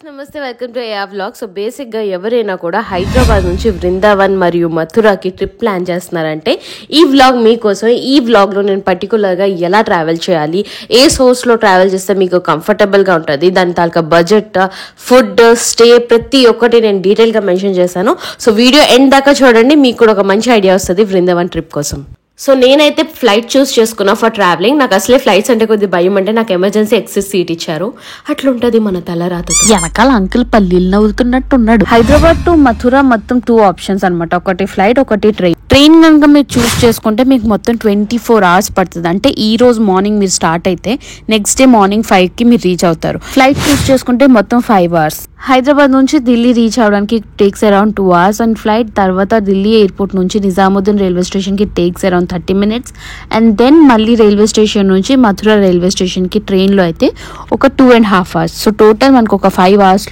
నమస్తే, welcome to AR vlog. So బేసిక్గా ఎవరైనా కూడా హైదరాబాద్ నుంచి బృందావన్ మరియు మథురాకి ట్రిప్ ప్లాన్ చేస్తున్నారంటే ఈ వ్లాగ్ మీకోసం. ఈ వ్లాగ్లో నేను పర్టికులర్గా ఎలా ట్రావెల్ చేయాలి, ఏ సోర్స్లో ట్రావెల్ చేస్తే మీకు కంఫర్టబుల్గా ఉంటుంది, దాని తాలూకా బడ్జెట్, ఫుడ్, స్టే ప్రతి ఒక్కటి నేను డీటెయిల్గా మెన్షన్ చేశాను. సో వీడియో ఎండ్ దాకా చూడండి, మీకు కూడా ఒక మంచి ఐడియా వస్తుంది బృందావన్ ట్రిప్ కోసం. సో నేనైతే ఫ్లైట్ చూస్ చేసుకున్నా ఫర్ ట్రావెలింగ్. నాకు అసలే ఫ్లైట్స్ అంటే కొద్దిగా భయం, అంటే నాకు ఎమర్జెన్సీ ఎక్సెస్ సీట్ ఇచ్చారు. అట్లుంటది మన తలరాత. వెనకాల అంకుల్ పల్లీలు నవ్వుతున్నట్టున్నాడు. హైదరాబాద్ టు మథురా మొత్తం 2 ఆప్షన్స్ అనమాట, ఒకటి ఫ్లైట్, ఒకటి ట్రైన్. ట్రైన్ కనుక మీరు చూస్ చేసుకుంటే మీకు మొత్తం 24 hours పడుతుంది. అంటే ఈ రోజు మార్నింగ్ మీరు స్టార్ట్ అయితే నెక్స్ట్ డే మార్నింగ్ 5కి మీరు రీచ్ అవుతారు. ఫ్లైట్ చూస్ చేసుకుంటే మొత్తం 5 hours. హైదరాబాద్ నుంచి ఢిల్లీ రీచ్ అవడానికి takes around 2 hours and flight తర్వాత ఢిల్లీ ఎయిర్పోర్ట్ నుంచి నిజాముద్దీన్ రైల్వే స్టేషన్కి takes around 30 minutes and then మళ్ళీ రైల్వే స్టేషన్ నుంచి మథురా రైల్వే స్టేషన్కి ట్రైన్లో అయితే ఒక 2.5 hours. సో టోటల్ మనకు ఒక 5 hours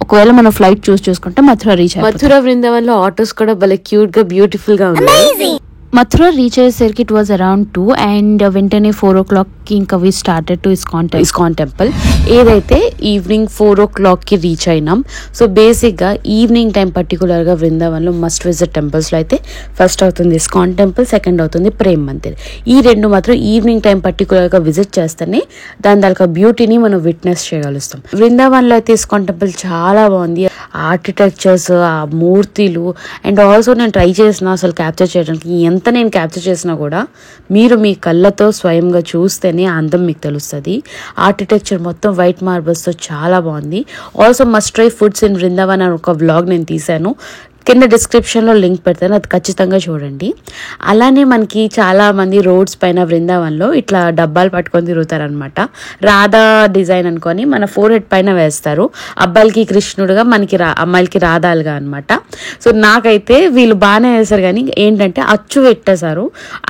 ఒకవేళ మనం ఫ్లైట్ చూస్ చేసుకుంటే మథురా రీచ్ అవుతాం. మథురా బృందావన్ లో ఆటోస్ కూడా భలే క్యూట్ గా బ్యూటిఫుల్ గా ఉన్నాయి. మథురా రీచ్ అయ్యేసరికి ఇట్ వాజ్ అరౌండ్ 2 అండ్ వెంటనే 4 o'clockకి ఇంకా we started to ISKCON temple. ఏదైతే ఈవినింగ్ 4 o'clockకి రీచ్ అయినాం. సో బేసిక్గా ఈవినింగ్ టైం పర్టికులర్గా బృందావన్లో మస్ట్ విజిట్ టెంపుల్స్లో అయితే ఫస్ట్ అవుతుంది ఇస్కాన్ టెంపుల్, సెకండ్ అవుతుంది ప్రేమ్ మందిర్. ఈ రెండు మాత్రం ఈవినింగ్ టైం పర్టికులర్గా విజిట్ చేస్తేనే దాని దాకా బ్యూటీని మనం విట్నెస్ చేయగలుగుతాం. బృందావన్లో అయితే ఇస్కాన్ టెంపుల్ చాలా బాగుంది. ఆర్కిటెక్చర్స్, ఆ మూర్తిలు అండ్ ఆల్సో నేను ట్రై చేసిన అసలు క్యాప్చర్ చేయడానికి. ఎంత నేను క్యాప్చర్ చేసినా కూడా మీరు మీ కళ్ళతో స్వయంగా చూస్తేనే అందం మీకు తెలుస్తుంది. ఆర్కిటెక్చర్ మొత్తం వైట్ మార్బల్స్తో చాలా బాగుంది. Also must try foods in Brindavan అని ఒక వ్లాగ్ నేను తీశాను, కింద డిస్క్రిప్షన్లో లింక్ పెడతాను, అది ఖచ్చితంగా చూడండి. అలానే మనకి చాలామంది రోడ్స్ పైన బృందావన్లో ఇట్లా డబ్బాలు పట్టుకొని తిరుగుతారనమాట. రాధా డిజైన్ అనుకొని మన ఫోర్ హెడ్ పైన వేస్తారు. అబ్బాయిలకి కృష్ణుడుగా, మనకి అమ్మాయిలకి రాధాలుగా అనమాట. సో నాకైతే వీళ్ళు బాగానే వేశారు, కానీ ఏంటంటే అచ్చు పెట్టేశారు.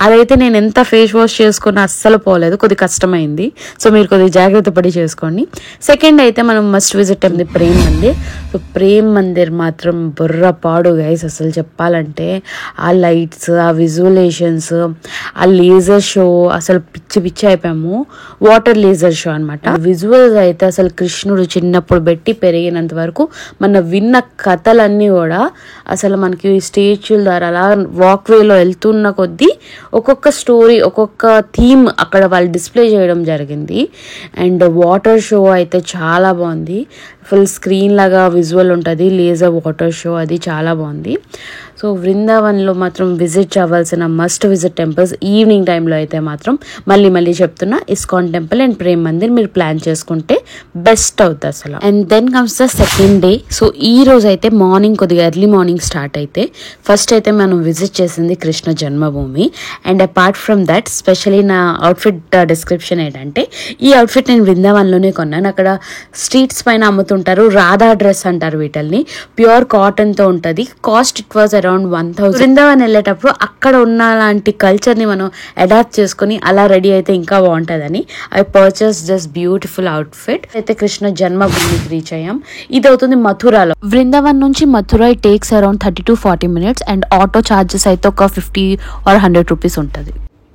అదైతే నేను ఎంత ఫేస్ వాష్ చేసుకుని అస్సలు పోలేదు, కొద్దిగా కష్టమైంది. సో మీరు కొద్దిగా జాగ్రత్త పడి చేసుకోండి. సెకండ్ అయితే మనం మస్ట్ విజిట్ అయింది ప్రేమ్ మందిర్. సో ప్రేమ్ మందిర్ మాత్రం బుర్రపాడు గైస్. అసలు చెప్పాలంటే ఆ లైట్స్, ఆ విజువలైజేషన్స్, ఆ లేజర్ షో, అసలు పిచ్చి పిచ్చి అయిపోయాము. వాటర్ లేజర్ షో అనమాట. విజువల్స్ అయితే అసలు కృష్ణుడు చిన్నప్పుడు పెట్టి పెరిగినంత వరకు మన విన్న కథలన్నీ కూడా అసలు మనకి స్టేచ్యూల ద్వారా అలా వాక్వేలో వెళ్తున్న కొద్దీ ఒక్కొక్క స్టోరీ, ఒక్కొక్క థీమ్ అక్కడ వాళ్ళు డిస్ప్లే చేయడం జరిగింది. అండ్ వాటర్ షో అయితే చాలా బాగుంది. ఫుల్ స్క్రీన్ లాగా విజువల్ ఉంటుంది, లేజర్ వాటర్ షో, అది చాలా బాగుంది. సో బృందావన్లో మాత్రం విజిట్ అవ్వాల్సిన మస్ట్ విజిట్ టెంపుల్స్ ఈవినింగ్ టైంలో అయితే మాత్రం మళ్ళీ చెప్తున్నా ISKCON temple and Prem Mandir మీరు ప్లాన్ చేసుకుంటే బెస్ట్ అవుతుంది అసలు. And then comes the second day. So ఈ రోజు అయితే మార్నింగ్ కొద్దిగా ఎర్లీ మార్నింగ్ స్టార్ట్ అయితే ఫస్ట్ అయితే మనం విజిట్ చేసింది Krishna Janmabhoomi. And apart from that specially నా అవుట్ఫిట్ డిస్క్రిప్షన్ ఏంటంటే ఈ అవుట్ఫిట్ నేను బృందావన్లోనే కొన్నాను. అక్కడ స్ట్రీట్స్ పైన అమ్ముతుంటారు, రాధా డ్రెస్ అంటారు వీటిల్ని. ప్యూర్ కాటన్తో ఉంటుంది. Cost it was around 1000. Brindavan వెళ్ళేటప్పుడు అక్కడ ఉన్న లాంటి కల్చర్ని మనం అడాప్ట్ చేసుకుని అలా రెడీ అయితే ఇంకా బాగుంటుందని I purchase this beautiful outfit. అయితే కృష్ణ జన్మభూమికి రీచ్ అయ్యాం. ఇది అవుతుంది మథురాలో. బృందావన్ నుంచి Mathura takes around 30 to 40 minutes and auto charges అయితే ఒక 50 or 100 rupees ఉంటుంది.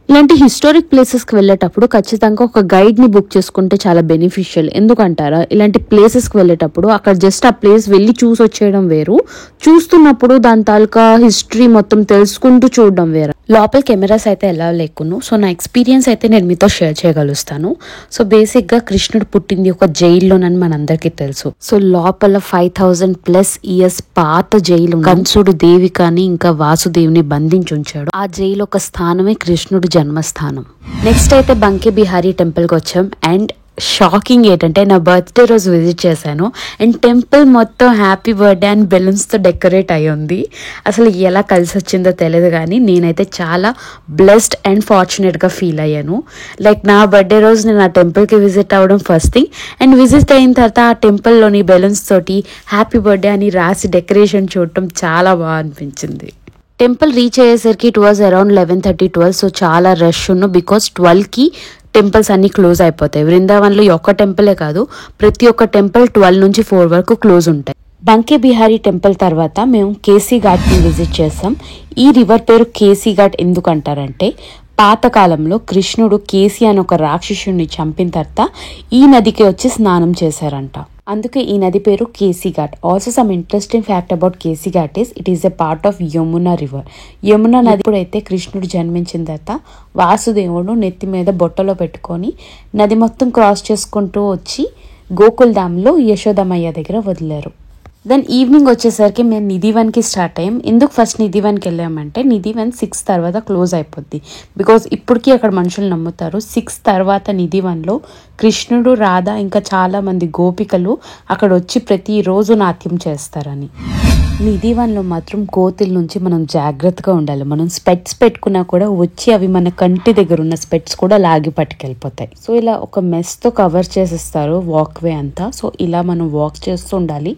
ఇలాంటి హిస్టారిక్ ప్లేసెస్కి వెళ్ళేటప్పుడు ఖచ్చితంగా ఒక గైడ్ని బుక్ చేసుకుంటే చాలా బెనిఫిషియల్. ఎందుకంటారా, ఇలాంటి ప్లేసెస్కి వెళ్ళేటప్పుడు అక్కడ జస్ట్ ఆ ప్లేస్ వెళ్ళి చూసి వచ్చేయడం వేరు, చూస్తున్నప్పుడు దాని తాలూకా హిస్టరీ మొత్తం తెలుసుకుంటూ చూడడం వేరు. లోపల కెమెరాస్ అయితే ఎలా లేకును. సో నా ఎక్స్పీరియన్స్ అయితే నేను మీతో షేర్ చేయగలుగుతాను. సో బేసిక్గా కృష్ణుడు పుట్టింది ఒక జైల్లోనని మనందరికీ తెలుసు. సో లోపల 5000+ years పాత జైలు కంసుడు దేవికని ఇంకా వాసుదేవిని బంధించి ఉంచాడు. ఆ జైలు ఒక స్థానమే కృష్ణుడు జన్మస్థానం. నెక్స్ట్ అయితే బంకే బిహారీ టెంపుల్కి వచ్చాం. అండ్ షాకింగ్ ఏంటంటే నా బర్త్డే రోజు విజిట్ చేశాను అండ్ టెంపుల్ మొత్తం హ్యాపీ బర్త్డే అండ్ బెలూన్స్తో డెకరేట్ అయ్యి ఉంది. అసలు ఎలా కలిసి వచ్చిందో తెలియదు, కానీ నేనైతే చాలా బ్లెస్డ్ అండ్ ఫార్చునేట్గా ఫీల్ అయ్యాను. లైక్ నా బర్త్డే రోజు నేను ఆ టెంపుల్కి విజిట్ అవ్వడం ఫస్ట్ థింగ్, అండ్ విజిట్ అయిన తర్వాత ఆ టెంపుల్లోని బెలూన్స్ తోటి హ్యాపీ బర్త్డే అని రాసి డెకరేషన్ చూడటం చాలా బాగా అనిపించింది. టెంపుల్ రీచ్ అయ్యేసరికి ఇట్ వాజ్ అరౌండ్ 11:30-12. సో చాలా రష్ ఉన్న, బికాస్ 12కి టెంపుల్స్ అన్ని క్లోజ్ అయిపోతాయి. బృందావన్లో ఈ ఒక్క టెంపులే కాదు, ప్రతి ఒక్క టెంపుల్ 12 నుంచి 4 వరకు క్లోజ్ ఉంటాయి. బంకే బిహారీ టెంపుల్ తర్వాత మేము కేసీ ఘాట్ని విజిట్ చేసాం. ఈ రివర్ పేరు కేసీ ఘాట్ ఎందుకు అంటారంటే పాతకాలంలో కృష్ణుడు కేసి అని ఒక రాక్షసుని చంపిన తర్వాత ఈ నదికి వచ్చి స్నానం చేశారంట. అందుకే ఈ నది పేరు Kesi Ghat. Also some interesting fact about Kesi Ghat it is a part of Yamuna river. Yamuna నది ఇప్పుడైతే కృష్ణుడు జన్మించిన తర్వాత వాసుదేవుడు నెత్తి మీద బొట్టలో పెట్టుకొని నది మొత్తం క్రాస్ చేసుకుంటూ వచ్చి గోకుల్ ధామ్లో యశోదమయ్య దగ్గర వదిలేరు. దెన్ ఈవినింగ్ వచ్చేసరికి మేము నిధివన్కి స్టార్ట్ అయ్యాం. ఎందుకు ఫస్ట్ నిధివన్కి వెళ్ళామంటే నిధివన్ 6 తర్వాత క్లోజ్ అయిపోద్ది. బికాజ్ ఇప్పటికీ అక్కడ మనుషులు నమ్ముతారు 6 తర్వాత నిధివన్లో కృష్ణుడు, రాధ ఇంకా చాలా మంది గోపికలు అక్కడ వచ్చి ప్రతిరోజు నాట్యం చేస్తారని. నిధివన్లో మాత్రం కోతుల నుంచి మనం జాగ్రత్తగా ఉండాలి. మనం స్పెట్స్ పెట్టుకున్నా కూడా వచ్చి అవి మన కంటి దగ్గర ఉన్న స్పెట్స్ కూడా లాగి పట్టుకెళ్ళిపోతాయి. సో ఇలా ఒక మెస్తో కవర్ చేసేస్తారు వాక్వే అంతా. సో ఇలా మనం వాక్ చేస్తూ ఉండాలి.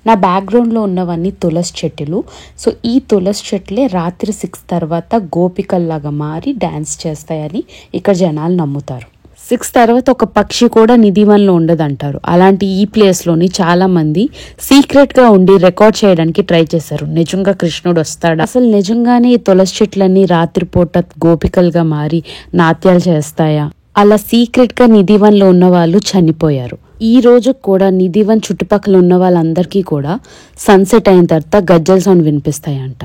నా బ్యాక్గ్రౌండ్లో ఉన్నవన్నీ తులసి చెట్టులు. సో ఈ తులసి చెట్లే రాత్రి 6 తర్వాత గోపికల్లాగా మారి డ్యాన్స్ చేస్తాయని ఇక్కడ జనాలు నమ్ముతారు. 6 తర్వాత ఒక పక్షి కూడా నిధివన్లో ఉండదంటారు. అలాంటి ఈ ప్లేస్లోని చాలా మంది సీక్రెట్గా ఉండి రికార్డ్ చేయడానికి ట్రై చేశారు. నిజంగా కృష్ణుడు వస్తాడా, అసలు నిజంగానే ఈ తులసి చెట్లన్నీ రాత్రిపూట గోపికలుగా మారి నాట్యాలు చేస్తాయా, అలా సీక్రెట్గా నిధివన్లో ఉన్న వాళ్ళు చనిపోయారు. ఈ రోజు కూడా నిధివన్ చుట్టుపక్కల ఉన్న వాళ్ళందరికీ కూడా సన్సెట్ అయిన తర్వాత గజ్జల్ సౌండ్ వినిపిస్తాయంట.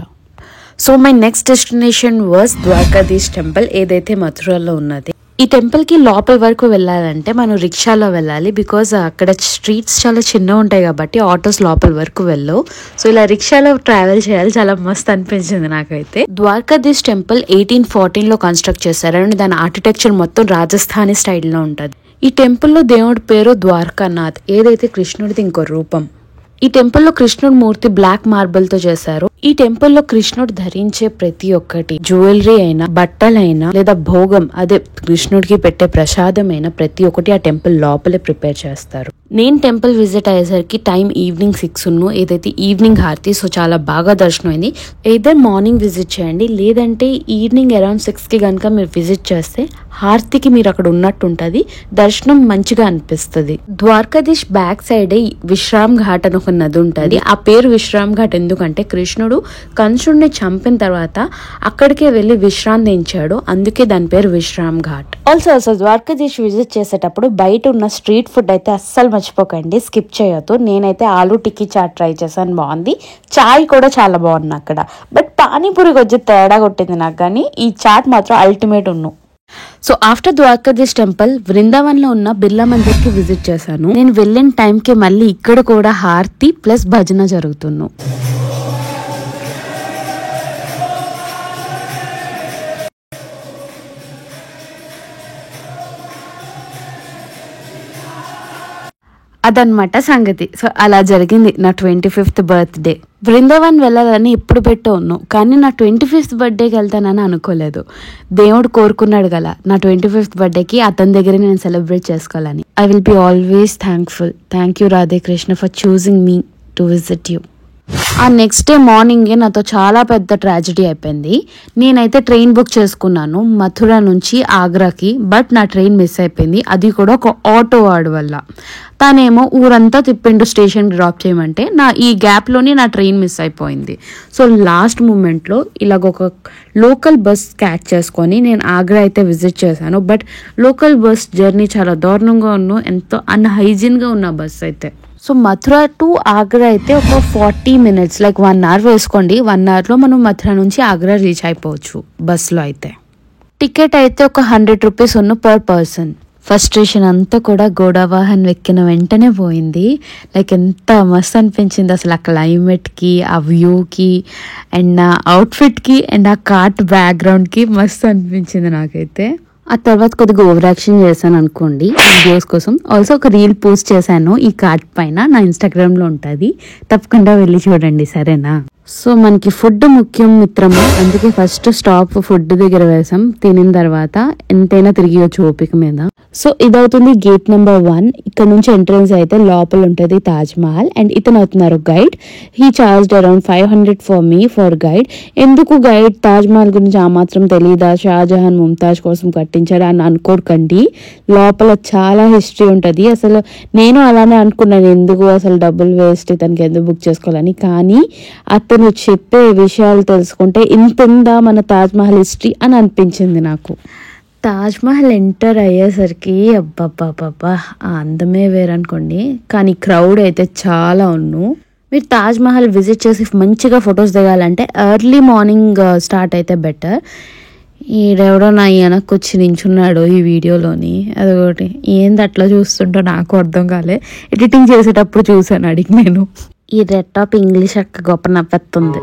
So my next destination was Dwarkadhish temple, ఏదైతే మథురలో ఉన్నది. ఈ టెంపుల్కి లోపల వరకు వెళ్ళాలంటే మనం రిక్షాలో వెళ్ళాలి. బికాజ్ అక్కడ స్ట్రీట్స్ చాలా చిన్నగా ఉంటాయి కాబట్టి ఆటోస్ లోపల వరకు వెళ్ళవు. సో ఇలా రిక్షాలో ట్రావెల్ చేయాలి. చాలా మస్తు అనిపించింది నాకైతే. ద్వారకాధీష్ టెంపుల్ 1814లో కన్స్ట్రక్ట్ చేశారు అండ్ దాని ఆర్కిటెక్చర్ మొత్తం రాజస్థానీ స్టైల్లో ఉంటుంది. ఈ టెంపుల్లో దేవుడి పేరు ద్వారకానాథ్, ఏదైతే కృష్ణుడిది ఇంకో రూపం. ఈ టెంపుల్లో కృష్ణుడి మూర్తి బ్లాక్ మార్బుల్ తో చేశారు. ఈ టెంపుల్లో కృష్ణుడు ధరించే ప్రతి ఒక్కటి, జ్యువెలరీ అయినా, బట్టలైనా, లేదా భోగం అదే కృష్ణుడికి పెట్టే ప్రసాదమైన ప్రతి ఒక్కటి ఆ టెంపుల్ లోపలే ప్రిపేర్ చేస్తారు. నేను టెంపుల్ విజిట్ అయ్యేసరికి టైం ఈవినింగ్ 6 ఏదైతే ఈవినింగ్ హారతి. సో చాలా బాగా దర్శనం అయింది. ఏదైనా మార్నింగ్ విజిట్ చేయండి, లేదంటే ఈవినింగ్ అరౌండ్ 6కి కనుక మీరు విజిట్ చేస్తే హారతికి మీరు అక్కడ ఉన్నట్టు ఉంటుంది. దర్శనం మంచిగా అనిపిస్తుంది. ద్వారకాధీష్ బ్యాక్ సైడే విశ్రామ్ ఘాట్ అని ఒక నది ఉంటుంది. ఆ పేరు విశ్రామ్ ఘాట్ ఎందుకంటే కృష్ణుడు కంసుడిని చంపిన తర్వాత అక్కడికే వెళ్లి విశ్రాంతించాడు, అందుకే దాని పేరు విశ్రామ్ ఘాట్. ఆల్సో ద్వారకాధీష్ విజిట్ చేసేటప్పుడు బయట ఉన్న స్ట్రీట్ ఫుడ్ అయితే అస్సలు మర్చిపోకండి, స్కిప్ చేయొద్దు. నేనైతే ఆలూ టిక్కీ చాట్ ట్రై చేశాను, బాగుంది. చాయ్ కూడా చాలా బాగుంది అక్కడ. బట్ పానీపూరికి వచ్చి తేడా కొట్టింది నాకు, కానీ ఈ చాట్ మాత్రం అల్టిమేట్ ఉన్నాను. So after Dwarkadhish temple Vrindavan లో ఉన్న బిర్లా మందిర్ కి విజిట్ చేశాను. నేను వెళ్ళిన టైంకి మళ్ళీ ఇక్కడ కూడా హారతి ప్లస్ భజన జరుగుతున్నాను. అదనమాట సంగతి. సో అలా జరిగింది నా 25th బర్త్డే. బృందావన్ వెళ్ళాలని ఎప్పుడు పెట్టో ఉన్నాను, కానీ నా 25th బర్త్డేకి వెళ్తానని అనుకోలేదు. దేవుడు కోరుకున్నాడు కదా నా 25th బర్త్డేకి అతని దగ్గర నేను సెలబ్రేట్ చేసుకోవాలని. I will be always thankful. Thank you Radhe Krishna for choosing me to visit you. ఆ నెక్స్ట్ డే మార్నింగే నాతో చాలా పెద్ద ట్రాజడీ అయిపోయింది. నేనైతే ట్రైన్ బుక్ చేసుకున్నాను మథుర నుంచి ఆగ్రాకి, బట్ నా ట్రైన్ మిస్ అయిపోయింది. అది కూడా ఒక ఆటో వాడి వల్ల. తనేమో ఊరంతా తిప్పిండు స్టేషన్ డ్రాప్ చేయమంటే ఈ గ్యాప్లోనే నా ట్రైన్ మిస్ అయిపోయింది. సో లాస్ట్ మూమెంట్లో ఇలాగ ఒక లోకల్ బస్ క్యాచ్ చేసుకొని నేను ఆగ్రా అయితే విజిట్ చేశాను. బట్ లోకల్ బస్ జర్నీ చాలా దారుణంగా ఎంతో అన్హైజీన్గా ఉన్న బస్ అయితే. సో మథుర టు ఆగ్రా అయితే ఒక 40 minutes, లైక్ 1 hour వేసుకోండి. 1 hourలో మనం మథుర నుంచి ఆగ్రా రీచ్ అయిపోవచ్చు బస్లో అయితే. టికెట్ అయితే ఒక 100 rupees పర్ పర్సన్. ఫ్రస్ట్రేషన్ అంతా కూడా గోడావాహన్ ఎక్కిన వెంటనే పోయింది. లైక్ ఎంత మస్తు అనిపించింది అసలు ఆ క్లైమేట్కి, ఆ వ్యూకి, అండ్ నా అవుట్ఫిట్కి, అండ్ ఆ కార్ట్ బ్యాక్గ్రౌండ్కి మస్తు అనిపించింది నాకైతే. ఆ తర్వాత కొద్దిగా ఓవర్ యాక్షన్ చేశాను అనుకోండి వీడియోస్ కోసం. ఆల్సో ఒక రీల్ పోస్ట్ చేశాను ఈ కార్ట్ పైన, నా ఇన్స్టాగ్రామ్లో ఉంటుంది, తప్పకుండా వెళ్ళి చూడండి సరేనా. సో మనకి ఫుడ్ ముఖ్యం మిత్రమా, అందుకే ఫస్ట్ స్టాప్ ఫుడ్ దగ్గర వేసాం. తినిన తర్వాత ఎంతైనా తిరిగి వచ్చి ఓపిక మీద. సో ఇదవుతుంది గేట్ నెంబర్ 1. ఇక్కడ నుంచి ఎంట్రన్స్ అయితే లోపల ఉంటుంది తాజ్ మహల్. అండ్ ఇతను అవుతున్నారు guide. He charged around 500 for me for guide. ఎందుకు గైడ్ తాజ్ మహల్ గురించి ఆ మాత్రం తెలీదా, షాజహాన్ ముంతాజ్ కోసం కట్టించాడు అని అనుకోకండి. లోపల చాలా హిస్టరీ ఉంటుంది. అసలు నేను అలానే అనుకున్నాను, ఎందుకు అసలు డబ్బులు వేస్ట్, ఇతనికి ఎందుకు బుక్ చేసుకోవాలని. కానీ అతను చెప్పే విషయాలు తెలుసుకుంటే ఇంత ఉందా మన తాజ్ మహల్ హిస్టరీ అని అనిపించింది నాకు. తాజ్ మహల్ ఎంటర్ అయ్యేసరికి అబ్బబ్బబ్బబ్బా ఆ అందమే వేరనుకోండి. కానీ క్రౌడ్ అయితే చాలా ఉన్ను. మీరు తాజ్ మహల్ విజిట్ చేసి మంచిగా ఫొటోస్ దిగాలంటే ఎర్లీ మార్నింగ్ స్టార్ట్ అయితే బెటర్. ఈడెవడో నా వెనక్కి వచ్చి నించున్నాడు ఈ వీడియోలోని. అదొకటి ఏంది అట్లా చూస్తుంటో నాకు అర్థం కాలే. ఎడిటింగ్ చేసేటప్పుడు చూసాను అడిగి నేను. ఈ రెడ్ టాప్ ఇంగ్లీష్ అక్క గొప్ప నవ్వెత్తుంది.